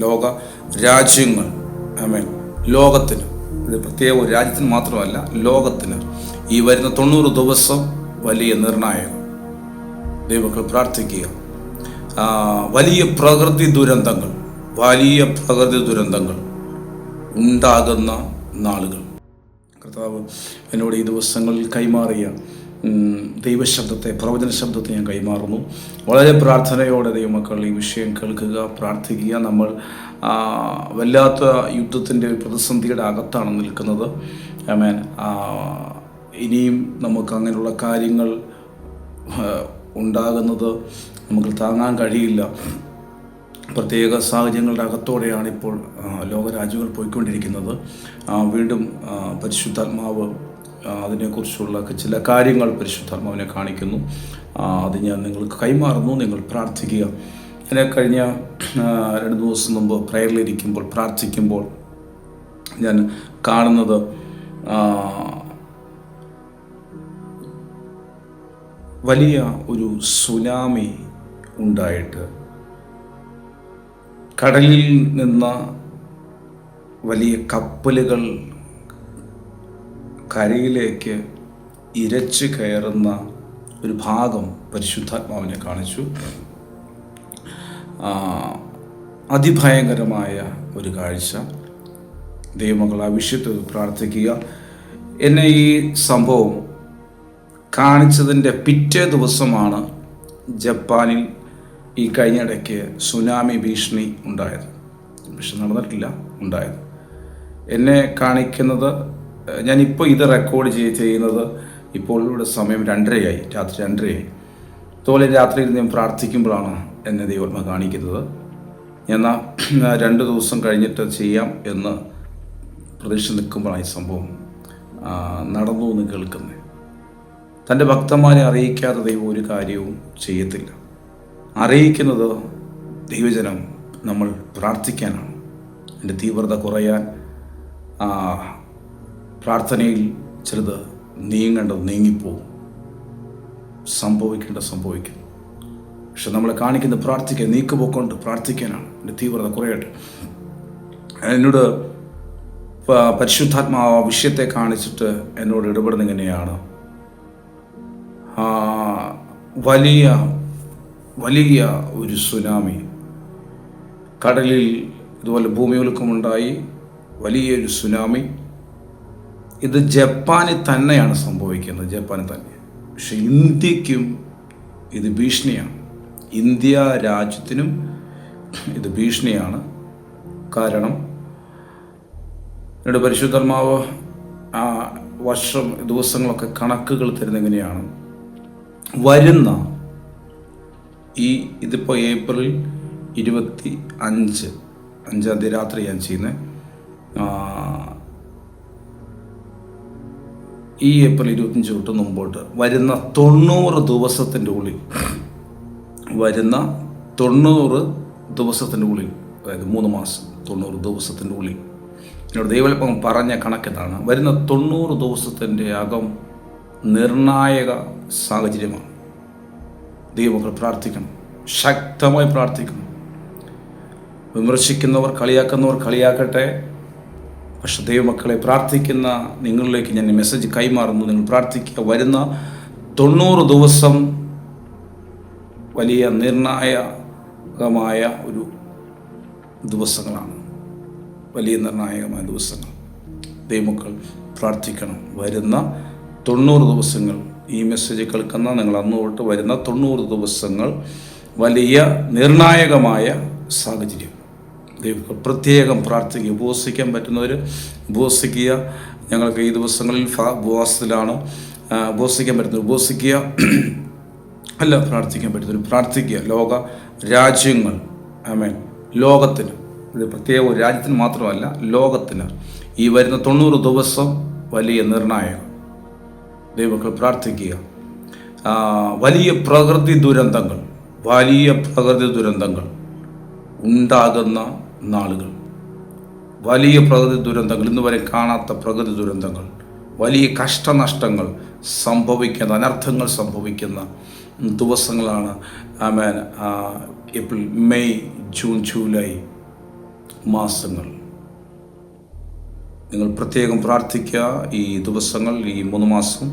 ലോക രാജ്യങ്ങൾ ആമേൻ ലോകത്തിന്, ഇത് പ്രത്യേക ഒരു രാജ്യത്തിന് മാത്രമല്ല, ലോകത്തിന് ഈ വരുന്ന 90 ദിവസം വലിയ നിർണായകം. ദൈവമക്കൾ പ്രാർത്ഥിക്കുക. വലിയ പ്രകൃതി ദുരന്തങ്ങൾ ഉണ്ടാകുന്ന നാളുകൾ കർത്താവ് എന്നോട് ഈ ദിവസങ്ങളിൽ കൈമാറിയ ദൈവശബ്ദത്തെ, പ്രവചന ശബ്ദത്തെ ഞാൻ കൈമാറുന്നു. വളരെ പ്രാർത്ഥനയോടെ ദൈവമക്കൾ ഈ വിഷയം കേൾക്കുക, പ്രാർത്ഥിക്കുക. നമ്മൾ വല്ലാത്ത യുദ്ധത്തിൻ്റെ പ്രതിസന്ധിയുടെ അകത്താണ് നിൽക്കുന്നത്. ആമേൻ. ഇനിയും നമുക്ക് അങ്ങനെയുള്ള കാര്യങ്ങൾ ഉണ്ടാകുന്നത് നമുക്ക് താങ്ങാൻ കഴിയില്ല. പ്രത്യേക സാഹചര്യങ്ങളുടെ അകത്തോടെയാണ് ഇപ്പോൾ ലോകരാജ്യങ്ങൾ പോയിക്കൊണ്ടിരിക്കുന്നത്. വീണ്ടും പരിശുദ്ധാത്മാവ് അതിനെക്കുറിച്ചുള്ള ചില കാര്യങ്ങൾ പരിശുദ്ധാത്മാവിനെ കാണിക്കുന്നു. അത് ഞാൻ നിങ്ങൾക്ക് കൈമാറുന്നു. നിങ്ങൾ പ്രാർത്ഥിക്കുക. എന്നെ കഴിഞ്ഞ 2 ദിവസം മുമ്പ് പ്രയറിലിരിക്കുമ്പോൾ, പ്രാർത്ഥിക്കുമ്പോൾ ഞാൻ കാണുന്നത് വലിയ ഒരു സുനാമി ഉണ്ടായിട്ട് കടലിൽ നിന്ന് വലിയ കപ്പലുകൾ കരയിലേക്ക് ഇരച്ചു കയറുന്ന ഒരു ഭാഗം പരിശുദ്ധാത്മാവിനെ കാണിച്ചു. അതിഭയങ്കരമായ ഒരു കാഴ്ച. ദൈവമക്കൾ ആ വിഷയത്തിൽ പ്രാർത്ഥിക്കുക. എന്നെ ഈ സംഭവം കാണിച്ചതിൻ്റെ പിറ്റേ ദിവസമാണ് ജപ്പാനിൽ ഈ കഴിഞ്ഞിടയ്ക്ക് സുനാമി ഭീഷണി ഉണ്ടായത്. പക്ഷെ നടന്നിട്ടില്ല, ഉണ്ടായത്. എന്നെ കാണിക്കുന്നത്, ഞാനിപ്പോൾ ഇത് റെക്കോർഡ് ചെയ്യുന്നത് ഇപ്പോൾ ഇവിടെ സമയം 2:30 രാത്രി 2:30. അതുപോലെ രാത്രിയിൽ ഞാൻ പ്രാർത്ഥിക്കുമ്പോഴാണ് എന്നെ ദൈവം കാണിക്കുന്നത്. എന്നാൽ 2 ദിവസം കഴിഞ്ഞിട്ട് ചെയ്യാം എന്ന് പ്രതീക്ഷ നിൽക്കുമ്പോഴാണ് ഈ സംഭവം നടന്നു എന്ന് കേൾക്കുന്നത്. തൻ്റെ ഭക്തന്മാരെ അറിയിക്കാതെ ദൈവം ഒരു കാര്യവും ചെയ്യത്തില്ല. അറിയിക്കുന്നത് ദൈവജനം നമ്മൾ പ്രാർത്ഥിക്കാനാണ്. എൻ്റെ തീവ്രത കുറയാൻ പ്രാർത്ഥനയിൽ ചിലത് നീങ്ങേണ്ടത് നീങ്ങിപ്പോവും, സംഭവിക്കും. പക്ഷെ നമ്മളെ കാണിക്കുന്ന പ്രാർത്ഥിക്കാൻ, നീക്കുപോക്കൊണ്ട് പ്രാർത്ഥിക്കാനാണ്. എൻ്റെ തീവ്രത കുറയട്ടെ. എന്നോട് പരിശുദ്ധാത്മാവ് ആ വിഷയത്തെ കാണിച്ചിട്ട് എന്നോട് ഇടപെടുന്ന ഇങ്ങനെയാണ്. വലിയ ഒരു സുനാമി കടലിൽ, ഇതുപോലെ ഭൂമികുലുക്കമുണ്ടായി വലിയൊരു സുനാമി. ഇത് ജപ്പാനിൽ തന്നെയാണ് സംഭവിക്കുന്നത്, ജപ്പാനിൽ തന്നെ. പക്ഷെ ഇന്ത്യക്കും ഇത് ഭീഷണിയാണ്. ഇന്ത്യ രാജ്യത്തിനും ഇത് ഭീഷണിയാണ്. കാരണം എന്നോട് പരിശുദ്ധാത്മാവ് ദിവസങ്ങളൊക്കെ കണക്കുകൾ തരുന്നെങ്ങനെയാണ്. വരുന്ന ഇതിപ്പോൾ ഏപ്രിൽ 25 രാത്രി ഞാൻ ചെയ്യുന്നത്. ഈ ഏപ്രിൽ 25 തൊട്ട് മുമ്പോട്ട് വരുന്ന 90 ദിവസത്തിൻ്റെ ഉള്ളിൽ, അതായത് 3 മാസം, 90 ദിവസത്തിൻ്റെ ഉള്ളിൽ, എന്നോട് ദൈവം പറഞ്ഞ കണക്കെന്താണ്? വരുന്ന 90 ദിവസത്തിൻ്റെ അകം നിർണായക സാഹചര്യമാണ്. ദൈവമക്കൾ പ്രാർത്ഥിക്കണം, ശക്തമായി പ്രാർത്ഥിക്കണം. വിമർശിക്കുന്നവർ, കളിയാക്കുന്നവർ കളിയാക്കട്ടെ. പക്ഷെ ദൈവമക്കളെ, പ്രാർത്ഥിക്കുന്ന നിങ്ങളിലേക്ക് ഞാൻ മെസ്സേജ് കൈമാറുന്നു. നിങ്ങൾ പ്രാർത്ഥിക്കുക. വരുന്ന 90 ദിവസം വലിയ നിർണായകമായ ഒരു ദിവസങ്ങളാണ്. വലിയ നിർണായകമായ ദിവസങ്ങൾ. ദൈവമക്കൾ പ്രാർത്ഥിക്കണം. വരുന്ന 90 ദിവസങ്ങൾ, ഈ മെസ്സേജ് കേൾക്കുന്ന നിങ്ങൾ അന്ന് തൊട്ട് വരുന്ന 90 ദിവസങ്ങൾ വലിയ നിർണായകമായ സാഹചര്യം. ദൈവമക്കൾ പ്രത്യേകം പ്രാർത്ഥിക്കുക. ഉപവസിക്കാൻ പറ്റുന്നവർ ഉപവസിക്കുക. ഞങ്ങൾക്ക് ഈ ദിവസങ്ങളിൽ ഉപവാസത്തിലാണ്. ഉപവസിക്കാൻ പറ്റുന്നവർ ഉപവസിക്കുക. അല്ല, പ്രാർത്ഥിക്കാൻ പറ്റുന്നവർ പ്രാർത്ഥിക്കുക. ലോക രാജ്യങ്ങൾ, ആമേൻ, ലോകത്തിന്, ഇത് പ്രത്യേക ഒരു രാജ്യത്തിന് മാത്രമല്ല, ലോകത്തിന് ഈ വരുന്ന 90 ദിവസം വലിയ നിർണായകം. ദൈവമക്കൾ പ്രാർത്ഥിക്കുക. വലിയ പ്രകൃതി ദുരന്തങ്ങൾ ഉണ്ടാകുന്ന നാളുകൾ. വലിയ പ്രകൃതി ദുരന്തങ്ങൾ, ഇന്ന് വരെ കാണാത്ത പ്രകൃതി ദുരന്തങ്ങൾ, വലിയ കഷ്ടനഷ്ടങ്ങൾ സംഭവിക്കുന്ന, അനർത്ഥങ്ങൾ സംഭവിക്കുന്ന ദിവസങ്ങളാണ്. ആമേൻ. ഏപ്രിൽ, മെയ്, ജൂൺ, ജൂലൈ മാസങ്ങൾ. നിങ്ങൾ പ്രത്യേകം പ്രാർത്ഥിക്കുക. ഈ ദിവസങ്ങൾ, ഈ 3 മാസം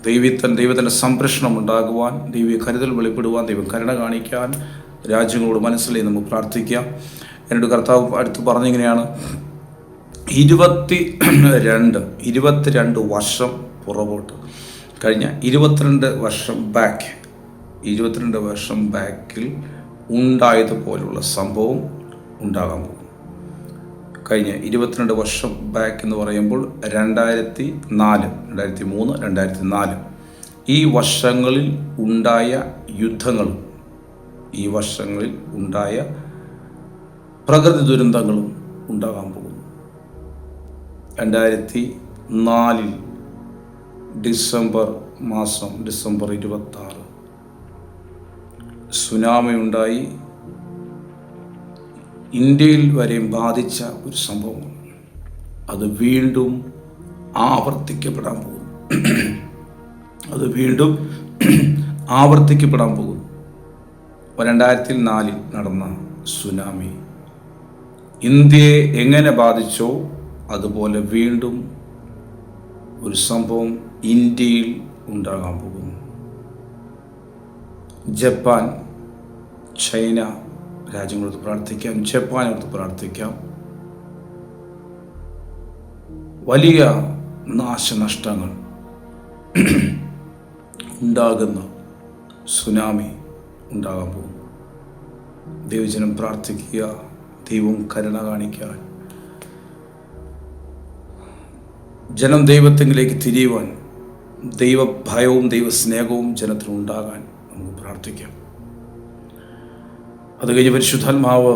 ദൈവത്തിൻ്റെ സംരക്ഷണം ഉണ്ടാകുവാൻ, ദൈവീയ കരുതൽ വെളിപ്പെടുവാൻ, ദൈവം കരുണ കാണിക്കാൻ രാജ്യങ്ങളോട് മനസ്സിലായി നമുക്ക് പ്രാർത്ഥിക്കാം. എന്നോട് കർത്താവ് അടുത്ത് പറഞ്ഞിങ്ങനെയാണ്, 22 വർഷം പുറകോട്ട്, കഴിഞ്ഞ 22 വർഷം ബാക്കിൽ ഉണ്ടായതുപോലുള്ള സംഭവം ഉണ്ടാകാൻ പോകും. കഴിഞ്ഞ 22 വർഷം ബാക്ക് എന്ന് പറയുമ്പോൾ 2004, 2003, 2004 ഈ വർഷങ്ങളിൽ ഉണ്ടായ യുദ്ധങ്ങളും ഈ വർഷങ്ങളിൽ ഉണ്ടായ പ്രകൃതി ദുരന്തങ്ങളും ഉണ്ടാകാൻ പോകുന്നു. 2004 ഡിസംബർ 26 സുനാമി ഉണ്ടായി. ഇന്ത്യയിൽ വരെയും ബാധിച്ച ഒരു സംഭവമാണ്. അത് വീണ്ടും ആവർത്തിക്കപ്പെടാൻ പോകുന്നു. 2004 നടന്ന സുനാമി ഇന്ത്യയെ എങ്ങനെ ബാധിച്ചോ അതുപോലെ വീണ്ടും ഒരു സംഭവം ഇന്ത്യയിൽ ഉണ്ടാകാൻ പോകുന്നു. ജപ്പാൻ, ചൈന രാജ്യങ്ങളോട് പ്രാർത്ഥിക്കാം, ജപ്പാനോട് പ്രാർത്ഥിക്കാം. വലിയ നാശനഷ്ടങ്ങൾ ഉണ്ടാകുന്ന സുനാമി ഉണ്ടാകാൻ പോകും. ദൈവജനം പ്രാർത്ഥിക്കുക, ദൈവം കരുണ കാണിക്കാൻ, ജനം ദൈവത്തിലേക്ക് തിരിയുവാൻ, ദൈവഭയവും ദൈവസ്നേഹവും ജനത്തിനുണ്ടാകാൻ നമുക്ക് പ്രാർത്ഥിക്കാം. അത് കഴിഞ്ഞ് പരിശുദ്ധാത്മാവ്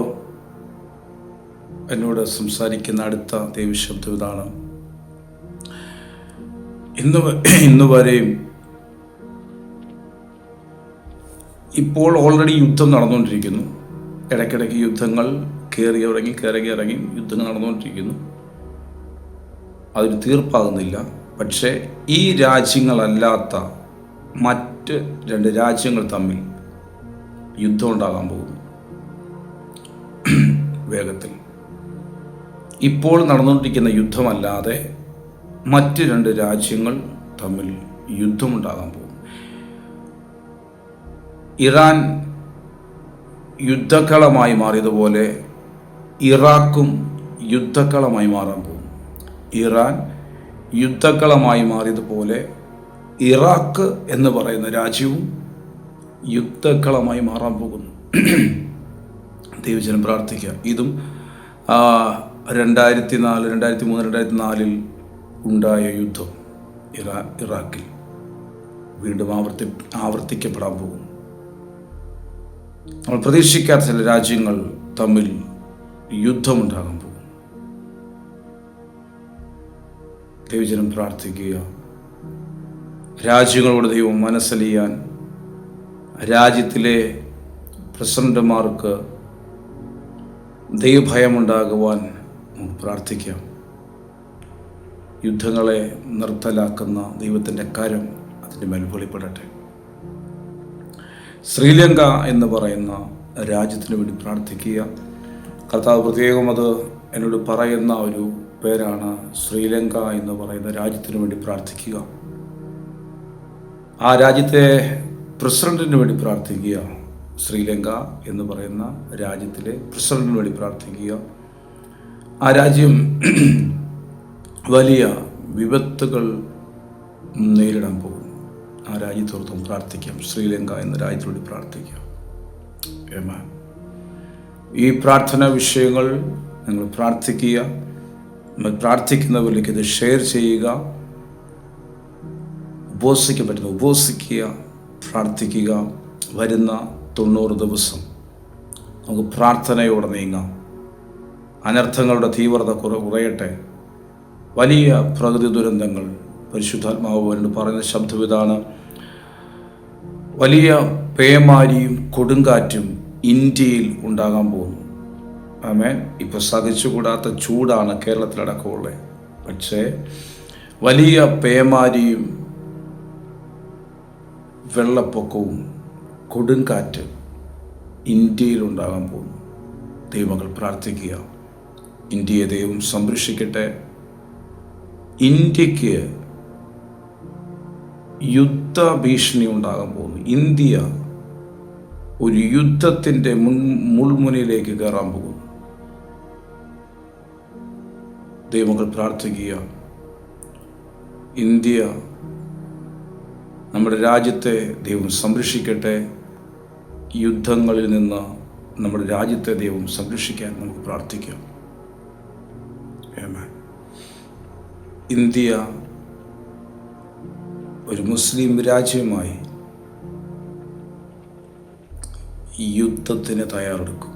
എന്നോട് സംസാരിക്കുന്ന അടുത്ത ദൈവശബ്ദം ഇതാണ്. ഇന്ന് വരെയും ഇപ്പോൾ ഓൾറെഡി യുദ്ധം നടന്നുകൊണ്ടിരിക്കുന്നു. ഇടയ്ക്കിടയ്ക്ക് യുദ്ധങ്ങൾ കയറി ഇറങ്ങി യുദ്ധങ്ങൾ നടന്നുകൊണ്ടിരിക്കുന്നു. അതിന് തീർപ്പാകുന്നില്ല. പക്ഷേ ഈ രാജ്യങ്ങളല്ലാത്ത മറ്റ് 2 രാജ്യങ്ങൾ തമ്മിൽ യുദ്ധം ഉണ്ടാകാൻ പോകുന്നു വേഗത്തിൽ. ഇപ്പോൾ നടന്നുകൊണ്ടിരിക്കുന്ന യുദ്ധമല്ലാതെ മറ്റ് 2 രാജ്യങ്ങൾ തമ്മിൽ യുദ്ധമുണ്ടാകാൻ പോകുന്നു. ഇറാൻ യുദ്ധക്കളമായി മാറിയതുപോലെ ഇറാഖും യുദ്ധക്കളമായി മാറാൻ പോകുന്നു. ഇറാൻ യുദ്ധക്കളമായി മാറിയതുപോലെ ഇറാഖ് എന്ന് പറയുന്ന രാജ്യവും യുദ്ധക്കളമായി മാറാൻ പോകുന്നു. ദൈവജനം പ്രാർത്ഥിക്കുക. ഇതും 2004, 2003, 2004 ഉണ്ടായ യുദ്ധം ഇറാഖിൽ വീണ്ടും ആവർത്തിക്കപ്പെടാൻ പോകുന്നു. നമ്മൾ പ്രതീക്ഷിക്കാത്ത ചില രാജ്യങ്ങൾ തമ്മിൽ യുദ്ധമുണ്ടാകാൻ പോകും. ദൈവജനം പ്രാർത്ഥിക്കുക. രാജ്യങ്ങളോട് ദൈവം മനസ്സലിയാൻ, രാജ്യത്തിലെ പ്രസിഡന്റുമാർക്ക് ദൈവഭയമുണ്ടാകുവാൻ നമുക്ക് പ്രാർത്ഥിക്കാം. യുദ്ധങ്ങളെ നിർത്തലാക്കുന്ന ദൈവത്തിൻ്റെ കരം അതിൻ്റെ മേൽ വെളിപ്പെടട്ടെ. ശ്രീലങ്ക എന്ന് പറയുന്ന രാജ്യത്തിന് വേണ്ടി പ്രാർത്ഥിക്കുക. കർത്താവ് പ്രത്യേകം അത് എന്നോട് പറയുന്ന ഒരു പേരാണ്. ശ്രീലങ്ക എന്ന് പറയുന്ന രാജ്യത്തിന് വേണ്ടി പ്രാർത്ഥിക്കുക. ആ രാജ്യത്തെ പ്രസിഡന്റിന് വേണ്ടി പ്രാർത്ഥിക്കുക. ശ്രീലങ്ക എന്ന് പറയുന്ന രാജ്യത്തിലെ പ്രസിഡന്റിന് വേണ്ടി പ്രാർത്ഥിക്കുക. ആ രാജ്യം വലിയ വിപത്തുകൾ നേരിടാൻ പോകുന്നു. ആ രാജ്യത്തോടൊപ്പം പ്രാർത്ഥിക്കാം. ശ്രീലങ്ക എന്ന രാജ്യത്തോട് പ്രാർത്ഥിക്കാം. ഈ പ്രാർത്ഥനാ വിഷയങ്ങൾ നിങ്ങൾ പ്രാർത്ഥിക്കുക. നിങ്ങൾ പ്രാർത്ഥിക്കുന്നവരിലേക്ക് ഇത് ഷെയർ ചെയ്യുക. ഉപവസിക്കാൻ പറ്റുന്ന ഉപവസിക്കുക, പ്രാർത്ഥിക്കുക. വരുന്ന 90 ദിവസം നമുക്ക് പ്രാർത്ഥനയോടെ നീങ്ങാം. അനർത്ഥങ്ങളുടെ തീവ്രത കുറയട്ടെ. വലിയ പ്രകൃതി ദുരന്തങ്ങൾ, പരിശുദ്ധാത്മാവ് എന്നോട് പറയുന്ന ശബ്ദം ഇതാണ്, വലിയ പേമാരിയും കൊടുങ്കാറ്റും ഇന്ത്യയിൽ ഉണ്ടാകാൻ പോകുന്നു. ആമേൻ. ഇപ്പോൾ സഹിച്ചുകൂടാത്ത ചൂടാണ് കേരളത്തിലടക്കമുള്ളത്. പക്ഷേ വലിയ പേമാരിയും വെള്ളപ്പൊക്കവും കൊടുങ്കാറ്റ് ഇന്ത്യയിൽ ഉണ്ടാകാൻ പോകുന്നു. ദൈവമക്കൾ പ്രാർത്ഥിക്കുക. ഇന്ത്യയെ ദൈവം സംരക്ഷിക്കട്ടെ. ഇന്ത്യക്ക് യുദ്ധഭീഷണി ഉണ്ടാകാൻ പോകുന്നു. ഇന്ത്യ ഒരു യുദ്ധത്തിൻ്റെ മുൾമുനയിലേക്ക് കയറാൻ പോകുന്നു. ദൈവങ്ങൾ പ്രാർത്ഥിക്കുക. ഇന്ത്യ, നമ്മുടെ രാജ്യത്തെ ദൈവം സംരക്ഷിക്കട്ടെ. യുദ്ധങ്ങളിൽ നിന്ന് നമ്മുടെ രാജ്യത്തെ ദൈവം സംരക്ഷിക്കാൻ നമുക്ക് പ്രാർത്ഥിക്കാം. ഇന്ത്യ ഒരു മുസ്ലിം രാജ്യമായി യുദ്ധത്തിന് തയ്യാറെടുക്കും.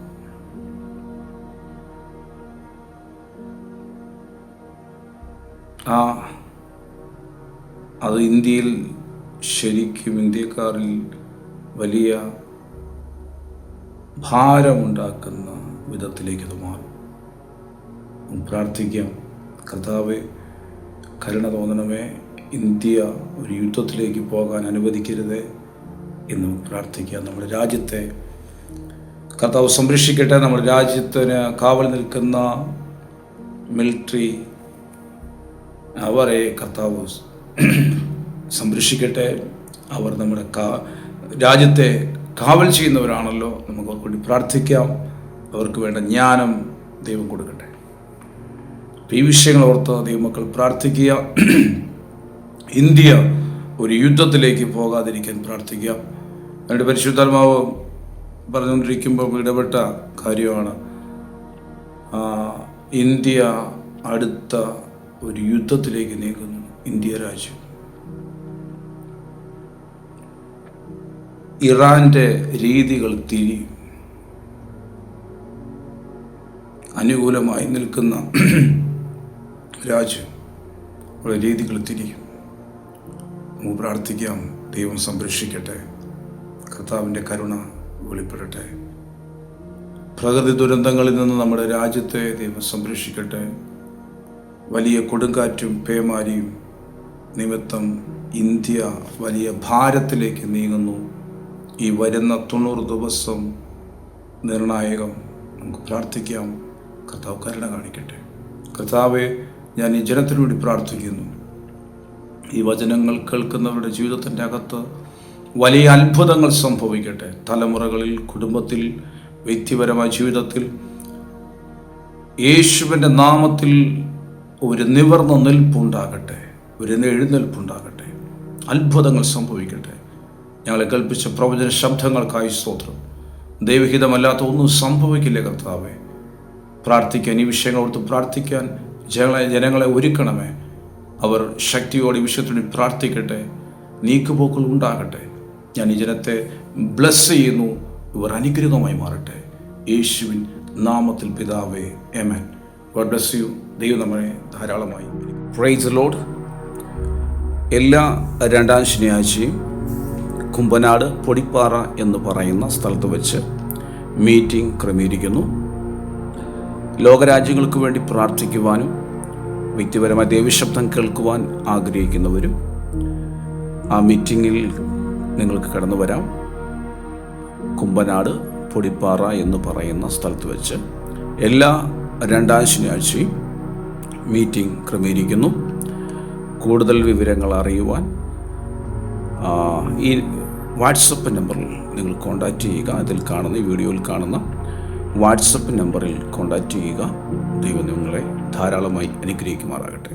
അത് ഇന്ത്യയിൽ ശരിക്കും ഇന്ത്യക്കാരിൽ വലിയ ഭാരമുണ്ടാക്കുന്ന വിധത്തിലേക്ക് അത് മാറും. പ്രാർത്ഥിക്കാം. കർത്താവേ, കരുണ തോന്നണമേ. ഇന്ത്യ ഒരു യുദ്ധത്തിലേക്ക് പോകാൻ അനുവദിക്കരുതേ എന്ന് പ്രാർത്ഥിക്കാം. നമ്മുടെ രാജ്യത്തെ കർത്താവ് സംരക്ഷിക്കട്ടെ. നമ്മുടെ രാജ്യത്തിന് കാവൽ നിൽക്കുന്ന മിലിറ്ററി, അവരെ കർത്താവ് സംരക്ഷിക്കട്ടെ. അവർ നമ്മുടെ രാജ്യത്തെ കാവൽ ചെയ്യുന്നവരാണല്ലോ. നമുക്ക് അവർക്ക് വേണ്ടി പ്രാർത്ഥിക്കാം. അവർക്ക് വേണ്ട ജ്ഞാനം ദൈവം കൊടുക്കട്ടെ. ഈ വിഷയങ്ങൾ ഓർത്ത് ദൈവമക്കൾ പ്രാർത്ഥിക്കുക. ഇന്ത്യ ഒരു യുദ്ധത്തിലേക്ക് പോകാതിരിക്കാൻ പ്രാർത്ഥിക്കുക. എൻ്റെ പരിശുദ്ധാത്മാവ് പറഞ്ഞുകൊണ്ടിരിക്കുമ്പോൾ ഇടപെട്ട കാര്യമാണ്. ഇന്ത്യ അടുത്ത ഒരു യുദ്ധത്തിലേക്ക് നീങ്ങുന്നു. ഇന്ത്യ രാജ്യം ഇറാൻ്റെ രീതികൾ തിരിയും. അനുകൂലമായി നിൽക്കുന്ന രാജ്യം രീതികൾ തിരിയും. നമുക്ക് പ്രാർത്ഥിക്കാം. ദൈവം സംരക്ഷിക്കട്ടെ. കർത്താവിൻ്റെ കരുണ വെളിപ്പെടട്ടെ. പ്രകൃതി ദുരന്തങ്ങളിൽ നിന്ന് നമ്മുടെ രാജ്യത്തെ ദൈവം സംരക്ഷിക്കട്ടെ. വലിയ കൊടുങ്കാറ്റും പേമാരിയും നിമിത്തം ഇന്ത്യ വലിയ ഭാരത്തിലേക്ക് നീങ്ങുന്നു. ഈ വരുന്ന 90 ദിവസം നിർണായകം. നമുക്ക് പ്രാർത്ഥിക്കാം. കർത്താവ് കരുണ കാണിക്കട്ടെ. കർത്താവെ, ഞാൻ ഈ ജനത്തിനു വേണ്ടി പ്രാർത്ഥിക്കുന്നു. ഈ വചനങ്ങൾ കേൾക്കുന്നവരുടെ ജീവിതത്തിൻ്റെ അകത്ത് വലിയ അത്ഭുതങ്ങൾ സംഭവിക്കട്ടെ. തലമുറകളിൽ, കുടുംബത്തിൽ, വ്യക്തിപരമായ ജീവിതത്തിൽ യേശുവിൻ്റെ നാമത്തിൽ ഒരു നിവർന്ന നിൽപ്പുണ്ടാകട്ടെ, ഒരു എഴുന്നേൽപ്പുണ്ടാകട്ടെ. അത്ഭുതങ്ങൾ സംഭവിക്കട്ടെ. ഞങ്ങളെ കൽപ്പിച്ച പ്രവചന ശബ്ദങ്ങൾക്കായി സ്തോത്രം. ദൈവഹിതമല്ലാത്ത ഒന്നും സംഭവിക്കില്ല കർത്താവെ. പ്രാർത്ഥിക്കാൻ, ഈ വിഷയങ്ങൾ ഓർത്ത് പ്രാർത്ഥിക്കാൻ ജനങ്ങളെ ഒരുക്കണമേ. അവർ ശക്തിയോടെ ഈ വിഷയത്തിന് പ്രാർത്ഥിക്കട്ടെ. നീക്കുപോക്കുകൾ ഉണ്ടാകട്ടെ. ഞാൻ ഈ ജനത്തെ ബ്ലസ് ചെയ്യുന്നു. ഇവർ അനുഗ്രഹമായി മാറട്ടെ. യേശുവിൻ നാമത്തിൽ പിതാവേ, ആമേൻ. God bless you. ദൈവം നമ്മളെ ധാരാളമായി. Praise the Lord. എല്ലാ 2-ാം ശനിയാഴ്ചയും കുമ്പനാട് പൊടിപ്പാറ എന്ന് പറയുന്ന സ്ഥലത്ത് വെച്ച് മീറ്റിംഗ് ക്രമീകരിക്കുന്നു. ലോകരാജ്യങ്ങൾക്ക് വേണ്ടി പ്രാർത്ഥിക്കുവാനും വ്യക്തിപരമായ ദൈവശബ്ദം കേൾക്കുവാൻ ആഗ്രഹിക്കുന്നവരും ആ മീറ്റിങ്ങിൽ നിങ്ങൾക്ക് കടന്നു വരാം. കുമ്പനാട് പൊടിപ്പാറ എന്ന് പറയുന്ന സ്ഥലത്ത് വെച്ച് എല്ലാ 2-ാം ശനിയാഴ്ചയും മീറ്റിംഗ് ക്രമീകരിക്കുന്നു. കൂടുതൽ വിവരങ്ങൾ അറിയുവാൻ ഈ വാട്സപ്പ് നമ്പറിൽ നിങ്ങൾ കോൺടാക്റ്റ് ചെയ്യുക. അതിൽ കാണുന്ന, ഈ വീഡിയോയിൽ കാണുന്ന വാട്സപ്പ് നമ്പറിൽ കോൺടാക്റ്റ് ചെയ്യുക. ദൈവം നിങ്ങളെ ധാരാളമായി അനുഗ്രഹിക്കുമാറാകട്ടെ.